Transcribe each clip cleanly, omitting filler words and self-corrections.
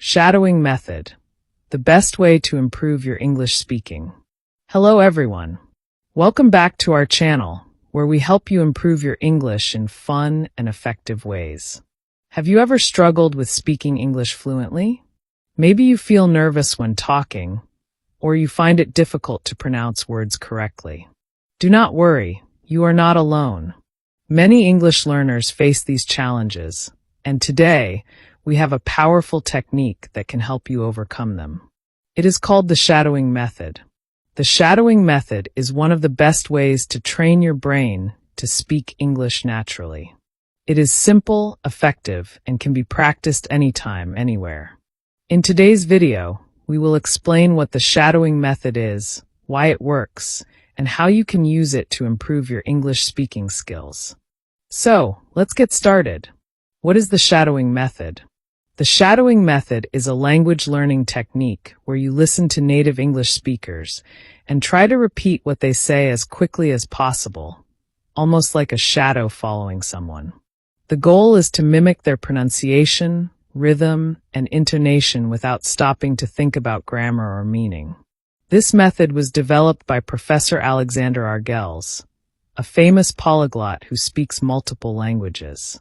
Shadowing method. The best way to improve your English speaking. Hello everyone. Welcome back to our channel, where we help you improve your English in fun and effective ways. Have you ever struggled with speaking English fluently? Maybe you feel nervous when talking, or you find it difficult to pronounce words correctly. Do not worry, you are not alone. Many English learners face these challenges, and today, we have a powerful technique that can help you overcome them. It is called the shadowing method. The shadowing method is one of the best ways to train your brain to speak English naturally. It is simple, effective, and can be practiced anytime, anywhere. In today's video, we will explain what the shadowing method is, why it works, and how you can use it to improve your English speaking skills. So, let's get started. What is the shadowing method? The shadowing method is a language learning technique where you listen to native English speakers and try to repeat what they say as quickly as possible, almost like a shadow following someone. The goal is to mimic their pronunciation, rhythm, and intonation without stopping to think about grammar or meaning. This method was developed by Professor Alexander Argels, a famous polyglot who speaks multiple languages.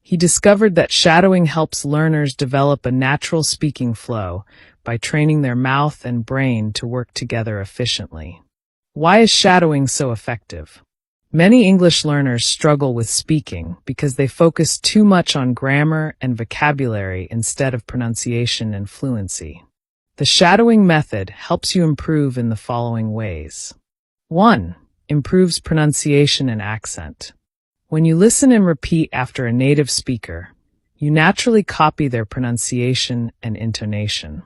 He discovered that shadowing helps learners develop a natural speaking flow by training their mouth and brain to work together efficiently. Why is shadowing so effective? Many English learners struggle with speaking because they focus too much on grammar and vocabulary instead of pronunciation and fluency. The shadowing method helps you improve in the following ways. 1. Improves pronunciation and accent. When you listen and repeat after a native speaker, you naturally copy their pronunciation and intonation.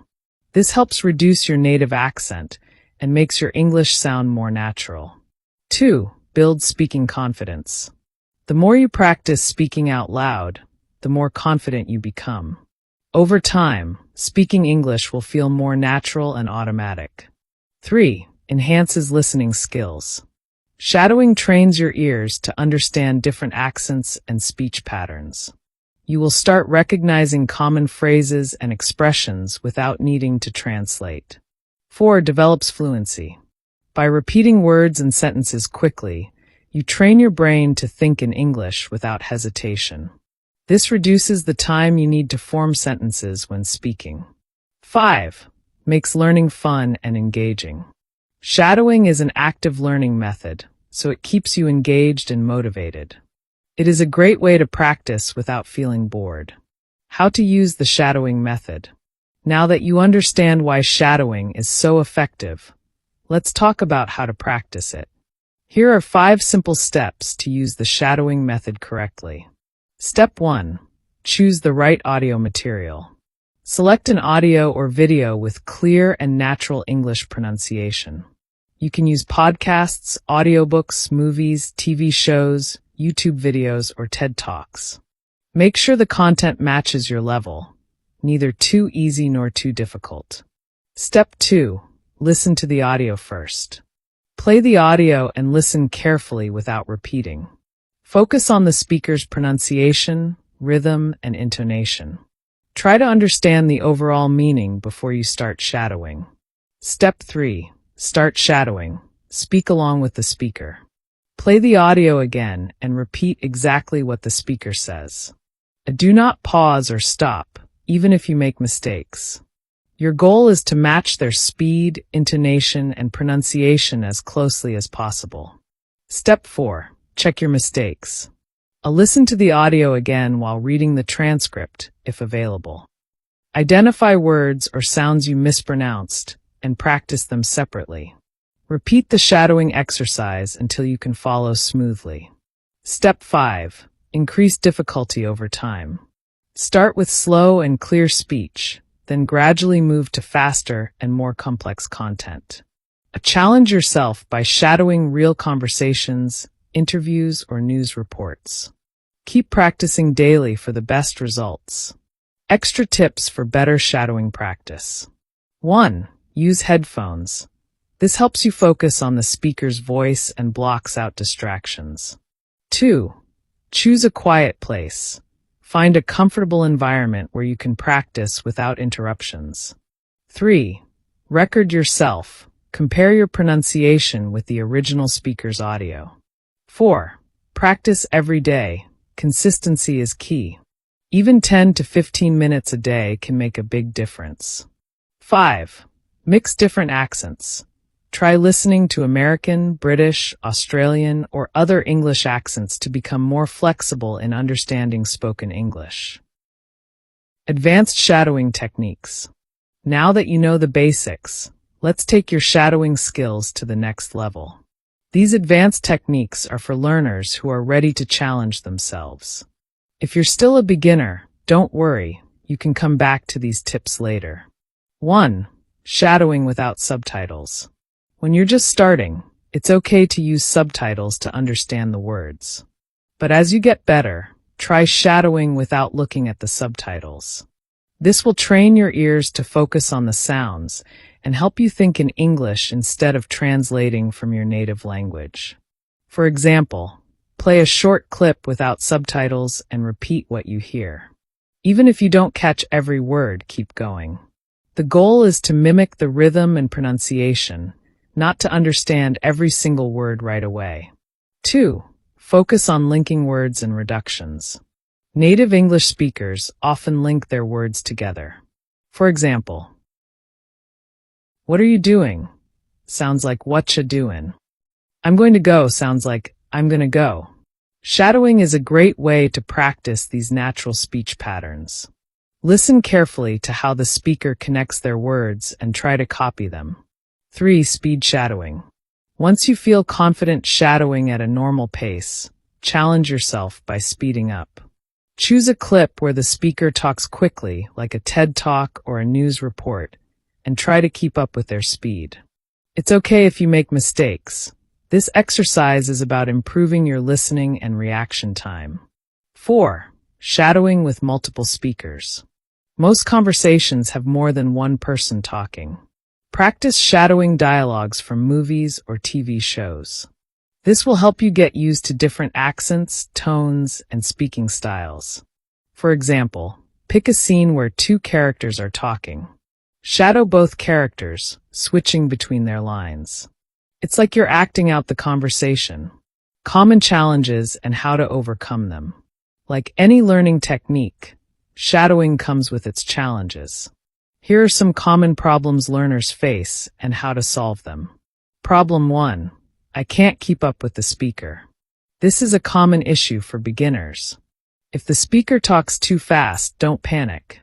This helps reduce your native accent and makes your English sound more natural. 2. Builds speaking confidence. The more you practice speaking out loud, the more confident you become. Over time, speaking English will feel more natural and automatic. 3. Enhances listening skills. Shadowing trains your ears to understand different accents and speech patterns. You will start recognizing common phrases and expressions without needing to translate. 4. Develops fluency. By repeating words and sentences quickly, you train your brain to think in English without hesitation. This reduces the time you need to form sentences when speaking. 5. Makes learning fun and engaging. Shadowing is an active learning method, so it keeps you engaged and motivated. It is a great way to practice without feeling bored. How to use the shadowing method. Now that you understand why shadowing is so effective, let's talk about how to practice it. Here are 5 simple steps to use the shadowing method correctly. Step 1. Choose the right audio material. Select an audio or video with clear and natural English pronunciation. You can use podcasts, audiobooks, movies, TV shows, YouTube videos, or TED Talks. Make sure the content matches your level, neither too easy nor too difficult. Step 2. Listen to the audio first. Play the audio and listen carefully without repeating. Focus on the speaker's pronunciation, rhythm, and intonation. Try to understand the overall meaning before you start shadowing. Step 3. Start shadowing. Speak along with the speaker. Play the audio again and repeat exactly what the speaker says. Do not pause or stop, even if you make mistakes. Your goal is to match their speed, intonation, and pronunciation as closely as possible. Step 4. Check your mistakes. Listen to the audio again while reading the transcript, if available. Identify words or sounds you mispronounced and practice them separately. Repeat the shadowing exercise until you can follow smoothly. Step 5. Increase difficulty over time. Start with slow and clear speech, then gradually move to faster and more complex content. Challenge yourself by shadowing real conversations, interviews, or news reports. Keep practicing daily for the best results. Extra tips for better shadowing practice. 1. Use headphones. This helps you focus on the speaker's voice and blocks out distractions. 2. Choose a quiet place. Find a comfortable environment where you can practice without interruptions. 3. Record yourself. Compare your pronunciation with the original speaker's audio. 4. Practice every day. Consistency is key. Even 10 to 15 minutes a day can make a big difference. 5. Mix different accents. Try listening to American, British, Australian, or other English accents to become more flexible in understanding spoken English. Advanced shadowing techniques. Now that you know the basics, let's take your shadowing skills to the next level. These advanced techniques are for learners who are ready to challenge themselves. If you're still a beginner, don't worry, you can come back to these tips later. 1. Shadowing without subtitles. When you're just starting, it's okay to use subtitles to understand the words. But as you get better, try shadowing without looking at the subtitles. This will train your ears to focus on the sounds and help you think in English instead of translating from your native language. For example, play a short clip without subtitles and repeat what you hear. Even if you don't catch every word, keep going. The goal is to mimic the rhythm and pronunciation, not to understand every single word right away. 2. Focus on linking words and reductions. Native English speakers often link their words together. For example, what are you doing? Sounds like whatcha doin'. I'm going to go sounds like I'm gonna go. Shadowing is a great way to practice these natural speech patterns. Listen carefully to how the speaker connects their words and try to copy them. 3. Speed shadowing. Once you feel confident shadowing at a normal pace, challenge yourself by speeding up. Choose a clip where the speaker talks quickly, like a TED Talk or a news report, and try to keep up with their speed. It's okay if you make mistakes. This exercise is about improving your listening and reaction time. 4. Shadowing with multiple speakers. Most conversations have more than one person talking. Practice shadowing dialogues from movies or TV shows. This will help you get used to different accents, tones, and speaking styles. For example, pick a scene where two characters are talking. Shadow both characters, switching between their lines. It's like you're acting out the conversation. Common challenges and how to overcome them. Like any learning technique, shadowing comes with its challenges. Here are some common problems learners face and how to solve them. Problem 1. I can't keep up with the speaker. This is a common issue for beginners. If the speaker talks too fast, don't panic.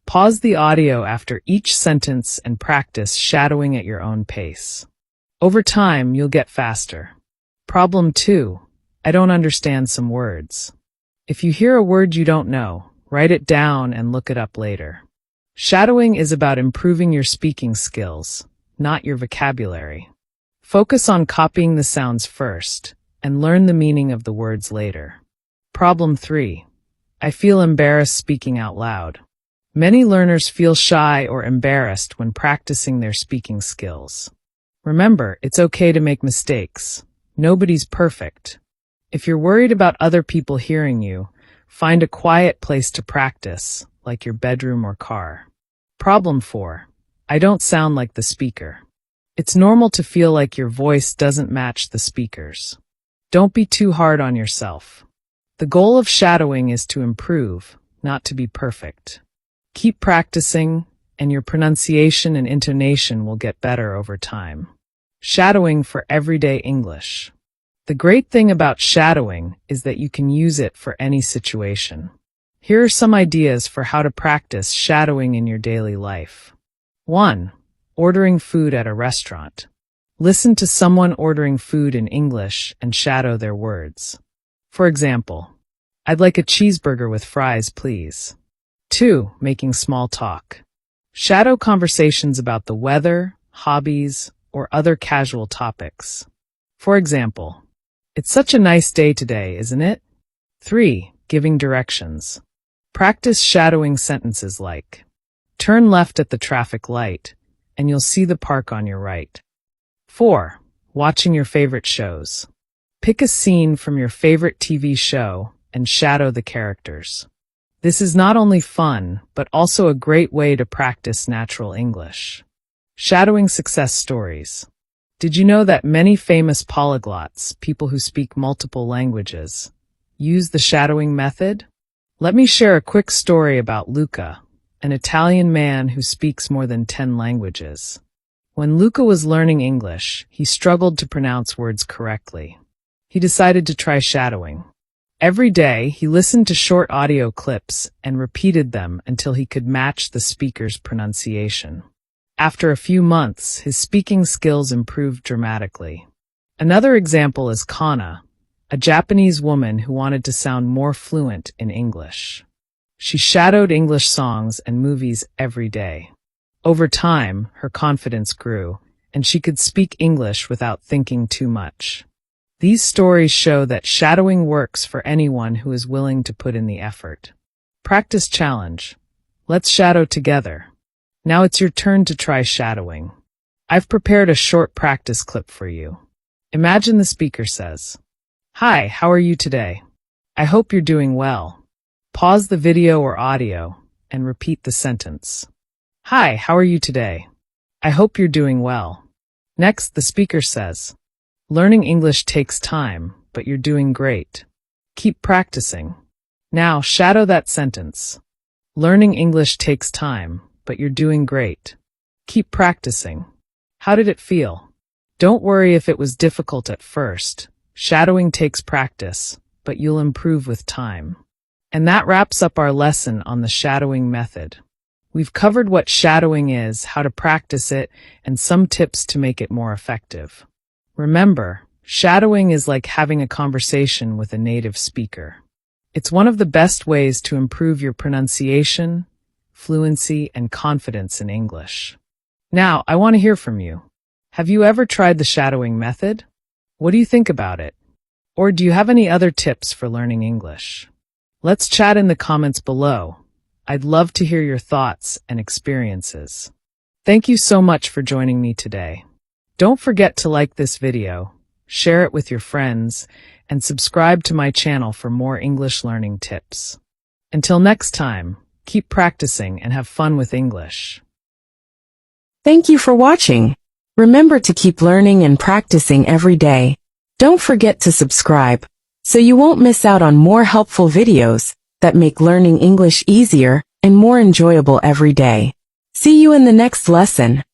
Pause the audio after each sentence and practice shadowing at your own pace. Over time, you'll get faster. Problem 2. I don't understand some words. If you hear a word you don't know, write it down and look it up later. Shadowing is about improving your speaking skills, not your vocabulary. Focus on copying the sounds first, and learn the meaning of the words later. Problem 3. I feel embarrassed speaking out loud. Many learners feel shy or embarrassed when practicing their speaking skills. Remember, it's okay to make mistakes. Nobody's perfect. If you're worried about other people hearing you, find a quiet place to practice, like your bedroom or car. Problem 4. I don't sound like the speaker. It's normal to feel like your voice doesn't match the speaker's. Don't be too hard on yourself. The goal of shadowing is to improve, not to be perfect. Keep practicing, and your pronunciation and intonation will get better over time. Shadowing for everyday English. The great thing about shadowing is that you can use it for any situation. Here are some ideas for how to practice shadowing in your daily life. 1. Ordering food at a restaurant. Listen to someone ordering food in English and shadow their words. For example, I'd like a cheeseburger with fries, please. 2. Making small talk. Shadow conversations about the weather, hobbies, or other casual topics. For example, it's such a nice day today, isn't it? 3. Giving directions. Practice shadowing sentences like, turn left at the traffic light, and you'll see the park on your right. 4. Watching your favorite shows. Pick a scene from your favorite TV show and shadow the characters. This is not only fun, but also a great way to practice natural English. Shadowing success stories. Did you know that many famous polyglots, people who speak multiple languages, use the shadowing method? Let me share a quick story about Luca, an Italian man who speaks more than 10 languages. When Luca was learning English, he struggled to pronounce words correctly. He decided to try shadowing. Every day, he listened to short audio clips and repeated them until he could match the speaker's pronunciation. After a few months, his speaking skills improved dramatically. Another example is Kana, a Japanese woman who wanted to sound more fluent in English. She shadowed English songs and movies every day. Over time, her confidence grew, and she could speak English without thinking too much. These stories show that shadowing works for anyone who is willing to put in the effort. Practice challenge. Let's shadow together. Now it's your turn to try shadowing. I've prepared a short practice clip for you. Imagine the speaker says, "Hi, how are you today? I hope you're doing well." Pause the video or audio and repeat the sentence. "Hi, how are you today? I hope you're doing well." Next, the speaker says, "Learning English takes time, but you're doing great. Keep practicing." Now, shadow that sentence. "Learning English takes time, but you're doing great. Keep practicing." How did it feel? Don't worry if it was difficult at first. Shadowing takes practice, but you'll improve with time. And that wraps up our lesson on the shadowing method. We've covered what shadowing is, how to practice it, and some tips to make it more effective. Remember, shadowing is like having a conversation with a native speaker. It's one of the best ways to improve your pronunciation, fluency, and confidence in English. Now, I want to hear from you. Have you ever tried the shadowing method? What do you think about it? Or do you have any other tips for learning English? Let's chat in the comments below. I'd love to hear your thoughts and experiences. Thank you so much for joining me today. Don't forget to like this video, share it with your friends, and subscribe to my channel for more English learning tips. Until next time, keep practicing and have fun with English. Thank you for watching. Remember to keep learning and practicing every day. Don't forget to subscribe, so you won't miss out on more helpful videos that make learning English easier and more enjoyable every day. See you in the next lesson.